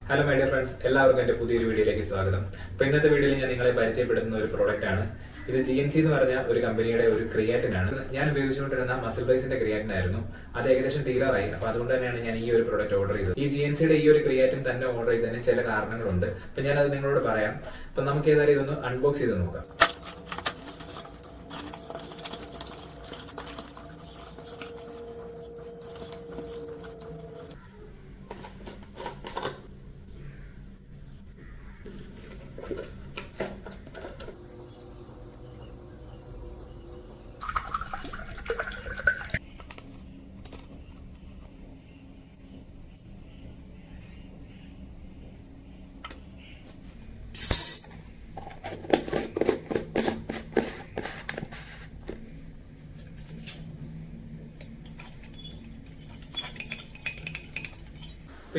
Hello my dear friends, എല്ലാവർക്കും എന്റെ പുതിയൊരു വീഡിയോയിലേക്ക് സ്വാഗതം. അപ്പൊ ഇന്നത്തെ വീഡിയോയിൽ ഞാൻ നിങ്ങളെ പരിചയപ്പെടുത്തുന്ന ഒരു പ്രോഡക്റ്റ് ആണ്. ഇത് GNC എന്ന് പറഞ്ഞ ഒരു കമ്പനിയുടെ ഒരു ക്രിയാറ്റിൻ ആണ്. ഞാൻ ഉപയോഗിച്ചുകൊണ്ടിരുന്ന മസിൽ ബേസിന്റെ ക്രിയാറ്റിൻ ആയിരുന്നു. അത് ഏകദേശം തീരാറായി. അപ്പൊ അതുകൊണ്ട് തന്നെയാണ് ഞാൻ ഈ ഒരു പ്രോഡക്റ്റ് ഓർഡർ ചെയ്തത്. ഈ GNCയുടെ ഈ ഒരു ക്രിയാറ്റിൻ തന്നെ ഓർഡർ ചെയ്തതിന് ചില കാരണങ്ങളുണ്ട്. അപ്പൊ ഞാൻ അത് നിങ്ങളോട് പറയാം. അപ്പൊ നമുക്ക് ഏതായാലും ഇതൊന്ന് അൺബോക്സ് ചെയ്ത് നോക്കാം.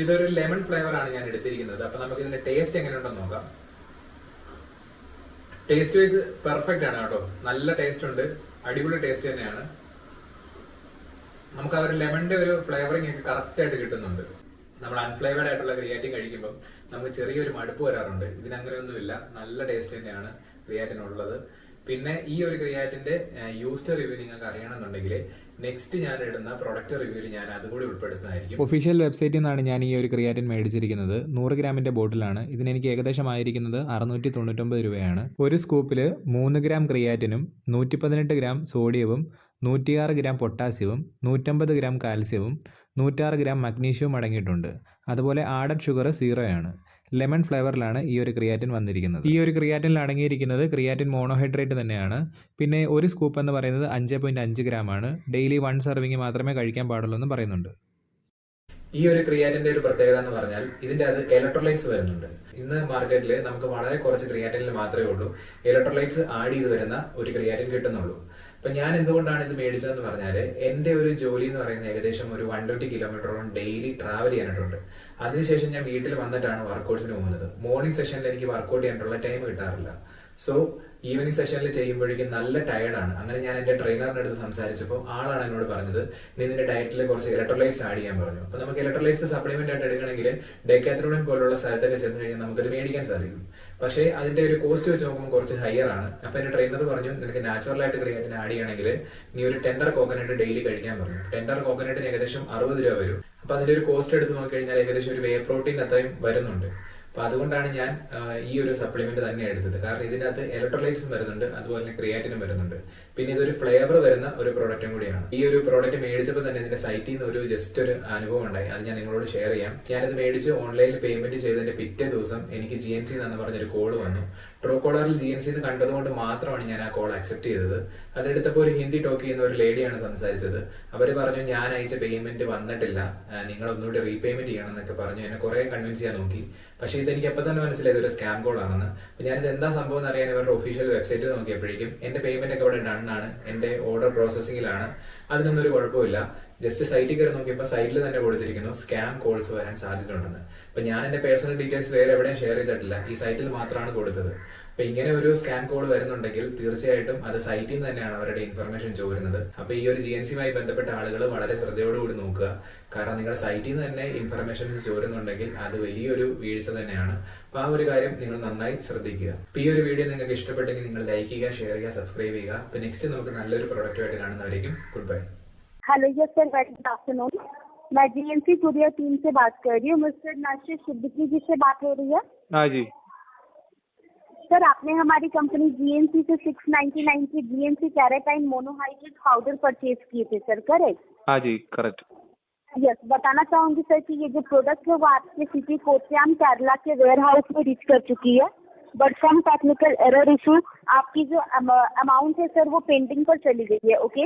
ഇതൊരു ലെമൺ ഫ്ലേവർ ആണ് ഞാൻ എടുത്തിരിക്കുന്നത്. അപ്പൊ നമുക്ക് ഇതിന്റെ ടേസ്റ്റ് എങ്ങനെയുണ്ടെന്ന് നോക്കാം. ടേസ്റ്റ് വൈസ് പെർഫെക്റ്റ് ആണ് കേട്ടോ, നല്ല ടേസ്റ്റ് ഉണ്ട്, അടിപൊളി ടേസ്റ്റ് തന്നെയാണ്. നമുക്ക് ആ ഒരു ലെമണിന്റെ ഒരു ഫ്ലേവറിംഗ് ഒക്കെ കറക്റ്റ് ആയിട്ട് കിട്ടുന്നുണ്ട്. നമ്മൾ അൺഫ്ലേവേർഡ് ആയിട്ടുള്ള ക്രിയാറ്റിൻ കഴിക്കുമ്പോൾ നമുക്ക് ചെറിയൊരു മടുപ്പ് വരാറുണ്ട്. ഇതിനങ്ങനെയൊന്നുമില്ല, നല്ല ടേസ്റ്റ് തന്നെയാണ് ക്രിയാറ്റിൻ ഉള്ളത്. പിന്നെ ഈ ഒരു ക്രിയാറ്റിന്റെ യൂസ്ഡ് റിവ്യൂ നിങ്ങൾക്ക് അറിയണമെന്നുണ്ടെങ്കിൽ നെക്സ്റ്റ് ഞാൻ ഇടുന്ന പ്രൊഡക്റ്റ് റിവ്യൂവിൽ ഞാൻ അതുകൂടി ഉൾപ്പെടുത്തുന്നതായിരിക്കും. ഒഫീഷ്യൽ വെബ്സൈറ്റിൽ നിന്നാണ് ഞാൻ ഈ ഒരു ക്രിയാറ്റിൻ മേടിച്ചിരിക്കുന്നത്. 100 ഗ്രാമിന്റെ ബോട്ടിലാണ്. ഇതിന് എനിക്ക് ഏകദേശം ആയിരിക്കുന്നത് 699 രൂപയാണ്. ഒരു സ്കൂപ്പിൽ 3 ഗ്രാം ക്രിയാറ്റിനും 118 ഗ്രാം സോഡിയവും 106 ഗ്രാം പൊട്ടാസ്യവും 150 ഗ്രാം കാൽസ്യവും 106 ഗ്രാം മഗ്നീഷ്യവും അടങ്ങിയിട്ടുണ്ട്. അതുപോലെ ആഡഡ് ഷുഗർ 0 ആണ്. ലെമൺ ഫ്ലേവറിലാണ് ഈ ഒരു ക്രിയാറ്റിൻ വന്നിരിക്കുന്നത്. ഈ ഒരു ക്രിയാറ്റിനിൽ അടങ്ങിയിരിക്കുന്നത് ക്രിയാറ്റിൻ മോണോഹൈഡ്രേറ്റ് തന്നെയാണ്. പിന്നെ ഒരു സ്കൂപ്പ് എന്ന് പറയുന്നത് 5.5 ഗ്രാം ആണ്. ഡെയിലി 1 സർവിങ് മാത്രമേ കഴിക്കാൻ പാടുള്ളൂ എന്ന് പറയുന്നുണ്ട്. ഈ ഒരു ക്രിയാറ്റിന്റെ ഒരു പ്രത്യേകത എന്ന് പറഞ്ഞാൽ ഇതിന്റെ അത് ഇലക്ട്രോലൈറ്റ്സ് വരുന്നുണ്ട്. ഇന്ന് മാർക്കറ്റിൽ നമുക്ക് വളരെ കുറച്ച് ക്രിയാറ്റിനിൽ മാത്രമേ ഉള്ളൂ ഇലക്ട്രോലൈറ്റ്സ് ആഡ് ചെയ്ത് വരുന്ന ഒരു ക്രിയാറ്റിൻ കിട്ടുന്നുള്ളൂ. അപ്പൊ ഞാൻ എന്തുകൊണ്ടാണ് ഇത് മേടിച്ചതെന്ന് പറഞ്ഞാല് എന്റെ ഒരു ജോലി എന്ന് പറയുന്നത് ഏകദേശം ഒരു 120 കിലോമീറ്ററോളം ഡെയിലി ട്രാവൽ ചെയ്യാനായിട്ടുണ്ട്. അതിനുശേഷം ഞാൻ വീട്ടിൽ വന്നിട്ടാണ് വർക്കൗട്ട്സിന് പോകുന്നത്. മോർണിംഗ് സെഷനിൽ എനിക്ക് വർക്കൗട്ട് ചെയ്യാനുള്ള ടൈം കിട്ടാറില്ല. സോ ഈവനിങ് സെഷനിൽ ചെയ്യുമ്പോഴേക്കും നല്ല ടയർഡാണ്. അങ്ങനെ ഞാൻ എന്റെ ട്രെയിനറിന്റെ അടുത്ത് സംസാരിച്ചപ്പോൾ ആളാണ് എന്നോട് പറഞ്ഞത്, നീ നിന്റെ ഡയറ്റിൽ കുറച്ച് ഇലക്ട്രോലൈറ്റ്സ് ആഡ് ചെയ്യാൻ പറഞ്ഞു. അപ്പൊ നമുക്ക് ഇലക്ട്രോലൈറ്റ്സ് സപ്ലിമെന്റ് ആയിട്ട് എടുക്കണമെങ്കിൽ ഡെക്കാത്ലോണിൻ പോലുള്ള സ്ഥലത്തൊക്കെ ചെന്ന് കഴിഞ്ഞാൽ നമുക്കത് മേടിക്കാൻ സാധിക്കും. പക്ഷേ അതിന്റെ ഒരു കോസ്റ്റ് വെച്ച് നോക്കുമ്പോൾ കുറച്ച് ഹയർ ആണ്. അപ്പൊ എന്റെ ട്രെയിനർ പറഞ്ഞു, നിനക്ക് നാച്ചുറൽ ആയിട്ട് ക്രിയാറ്റിൻ ആഡ് ചെയ്യണമെങ്കിൽ നീ ഒരു ടെൻഡർ കോക്കനട്ട് ഡെയിലി കഴിക്കാൻ പറഞ്ഞു. ടെൻഡർ കോക്കനട്ടിന് ഏകദേശം 60 രൂപ വരും. അപ്പൊ അതിന്റെ ഒരു കോസ്റ്റ് എടുത്ത് നോക്കിക്കഴിഞ്ഞാൽ ഏകദേശം ഒരു വേ പ്രോട്ടീൻ അത്രയും വരുന്നുണ്ട്. അപ്പൊ അതുകൊണ്ടാണ് ഞാൻ ഈ ഒരു സപ്ലിമെന്റ് തന്നെ എടുത്തത്. കാരണം ഇതിനകത്ത് ഇലക്ട്രോലൈറ്റ്സും വരുന്നുണ്ട്, അതുപോലെ തന്നെ ക്രിയാറ്റിനും വരുന്നുണ്ട്. പിന്നെ ഇതൊരു ഫ്ലേവർ വരുന്ന ഒരു പ്രോഡക്റ്റും കൂടിയാണ്. ഈ ഒരു പ്രോഡക്റ്റ് മേടിച്ചപ്പോൾ തന്നെ ഇതിന്റെ സൈറ്റിൽ നിന്ന് ഒരു ജസ്റ്റ് ഒരു അനുഭവം ഉണ്ടായി. അത് ഞാൻ നിങ്ങളോട് ഷെയർ ചെയ്യാം. ഞാനിത് മേടിച്ച് ഓൺലൈനിൽ പേയ്മെന്റ് ചെയ്തതിന്റെ പിറ്റേ ദിവസം എനിക്ക് GNC എന്ന് പറഞ്ഞൊരു കോള് വന്നു. ട്രൂ കോളറിൽ GNC എന്ന് കണ്ടതുകൊണ്ട് മാത്രമാണ് ഞാൻ ആ കോൾ അക്സെപ്റ്റ് ചെയ്തത്. അതെടുത്തപ്പോൾ ഒരു ഹിന്ദി ടോക്ക് ചെയ്യുന്ന ഒരു ലേഡിയാണ് സംസാരിച്ചത്. അവര് പറഞ്ഞു, ഞാൻ അയച്ച പേയ്മെന്റ് വന്നിട്ടില്ല, നിങ്ങൾ ഒന്നുകൂടി റീപേയ്മെന്റ് ചെയ്യണം എന്നൊക്കെ പറഞ്ഞു. എന്നെ കുറെ കൺവിൻസ് ചെയ്യാൻ നോക്കി. പക്ഷേ ഇതെനിക്ക് എപ്പോൾ തന്നെ മനസ്സിലായത് ഒരു സ്കാം കോൾ ആണെന്ന്. അപ്പൊ ഞാനിത് എന്താ സംഭവം എന്ന് അറിയാൻ ഇവരുടെ ഒഫീഷ്യൽ വെബ്സൈറ്റ് നോക്കിയപ്പോഴേക്കും എന്റെ പേയ്മെന്റ് ഒക്കെ അവിടെ ഡൺ ആണ്, എന്റെ ഓർഡർ പ്രോസസിംഗിലാണ്, അതിനൊന്നും ഒരു കുഴപ്പമില്ല. ജസ്റ്റ് സൈറ്റിൽ കയറി നോക്കിയപ്പോൾ സൈറ്റിൽ തന്നെ കൊടുത്തിരിക്കുന്നു സ്കാം കോൾസ് വരാൻ സാധ്യതയുണ്ടെന്ന്. അപ്പൊ ഞാൻ എന്റെ പേഴ്സണൽ ഡീറ്റെയിൽസ് വേറെ എവിടെയും ഷെയർ ചെയ്തിട്ടില്ല, ഈ സൈറ്റിൽ മാത്രമാണ് കൊടുത്തത്. അപ്പൊ ഇങ്ങനെ ഒരു സ്കാം കോൾ വരുന്നുണ്ടെങ്കിൽ തീർച്ചയായിട്ടും അത് സൈറ്റിൽ നിന്ന് തന്നെയാണ് അവരുടെ ഇൻഫർമേഷൻ ചോരുന്നത്. അപ്പൊ ഈ ഒരു GNCയുമായി ബന്ധപ്പെട്ട ആളുകൾ വളരെ ശ്രദ്ധയോടുകൂടി നോക്കുക. കാരണം നിങ്ങളുടെ സൈറ്റിൽ നിന്ന് തന്നെ ഇൻഫർമേഷൻസ് ചോരുന്നുണ്ടെങ്കിൽ അത് വലിയൊരു വീഴ്ച തന്നെയാണ്. അപ്പൊ ആ ഒരു കാര്യം നിങ്ങൾ നന്നായി ശ്രദ്ധിക്കുക. അപ്പൊ ഈ ഒരു വീഡിയോ നിങ്ങൾക്ക് ഇഷ്ടപ്പെട്ടെങ്കിൽ നിങ്ങൾ ലൈക്ക് ചെയ്യുക, ഷെയർ ചെയ്യുക, സബ്സ്ക്രൈബ് ചെയ്യുക. അപ്പൊ നെക്സ്റ്റ് നമുക്ക് നല്ലൊരു പ്രൊഡക്റ്റുമായിട്ട് കാണുന്നവരേക്കും good bye. Hello yes sir, very good afternoon. मैं GNC कुरियर टीम से बात कर रही हूँ। मिस्टर नाशिर सिद्दीकी जी से बात हो रही है? हाँ जी सर, आपने हमारी कंपनी GNC से 699 की GNC कैरेटाइन मोनोहाइड्रेट पाउडर परचेज किए थे सर, करेक्ट? हाँ जी करेक्ट। यस, बताना चाहूंगी सर कि ये जो प्रोडक्ट है वो आपके सिटी कोट्याम केरला के वेयर हाउस में रीच कर चुकी है, but some technical error issue आपकी जो अमाउंट है सर वो पेंडिंग पर चली गई है। ओके